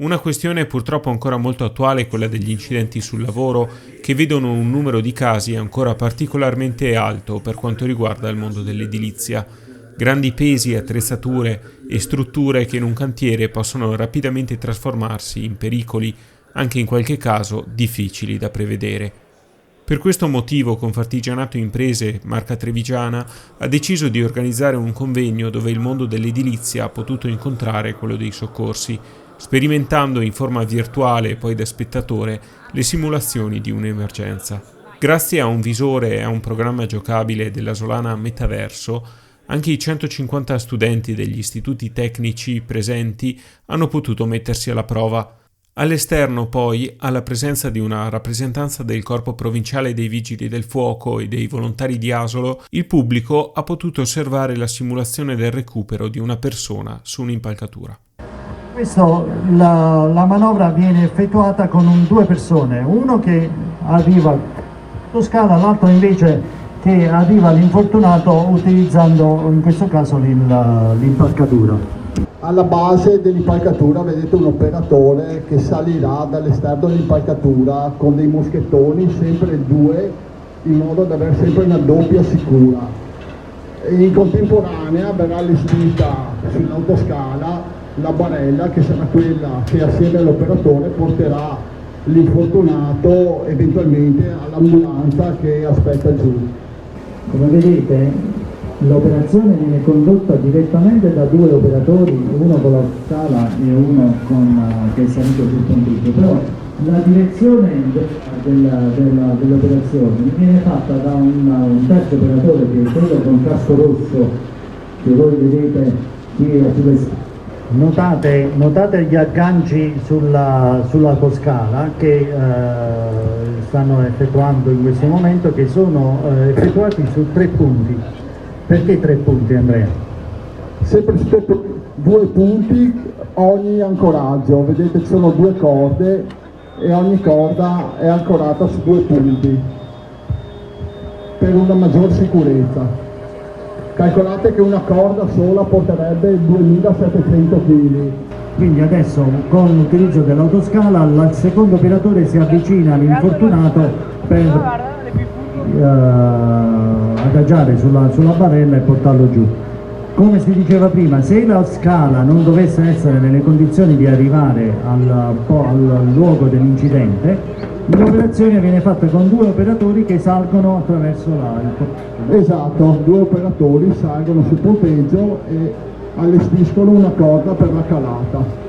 Una questione purtroppo ancora molto attuale è quella degli incidenti sul lavoro, che vedono un numero di casi ancora particolarmente alto per quanto riguarda il mondo dell'edilizia. Grandi pesi, attrezzature e strutture che in un cantiere possono rapidamente trasformarsi in pericoli, anche in qualche caso difficili da prevedere. Per questo motivo Confartigianato Imprese, marca trevigiana, ha deciso di organizzare un convegno dove il mondo dell'edilizia ha potuto incontrare quello dei soccorsi, sperimentando in forma virtuale e poi da spettatore le simulazioni di un'emergenza. Grazie a un visore e a un programma giocabile della Solana Metaverso, anche i 150 studenti degli istituti tecnici presenti hanno potuto mettersi alla prova. All'esterno poi, alla presenza di una rappresentanza del Corpo Provinciale dei Vigili del Fuoco e dei volontari di Asolo, il pubblico ha potuto osservare la simulazione del recupero di una persona su un'impalcatura. La manovra viene effettuata con due persone, uno che arriva a scala, l'altro invece che arriva all'infortunato utilizzando in questo caso l'impalcatura. Alla base dell'impalcatura vedete un operatore che salirà dall'esterno dell'impalcatura con dei moschettoni, sempre due, in modo da avere sempre una doppia sicura. In contemporanea verrà allestita sull'autoscala la barella, che sarà quella che assieme all'operatore porterà l'infortunato eventualmente all'ambulanza che aspetta giù. Come vedete, l'operazione viene condotta direttamente da due operatori, uno con la scala e uno che è salito sul pontiglio, però la direzione dell'operazione viene fatta da un terzo operatore, che è quello con casco rosso che voi vedete qui sulle. Notate gli agganci sull'autoscala che stanno effettuando in questo momento, che sono effettuati su 3 punti. Perché 3 punti, Andrea? Sempre su 2 punti ogni ancoraggio, vedete ci sono 2 corde e ogni corda è ancorata su 2 punti per una maggior sicurezza. Calcolate che una corda sola porterebbe 2700 kg. Quindi adesso con l'utilizzo dell'autoscala il secondo operatore si avvicina all'infortunato per adagiare sulla barella e portarlo giù. Come si diceva prima, se la scala non dovesse essere nelle condizioni di arrivare al luogo dell'incidente, l'operazione viene fatta con 2 operatori che salgono attraverso Esatto, 2 operatori salgono sul ponteggio e allestiscono una corda per la calata.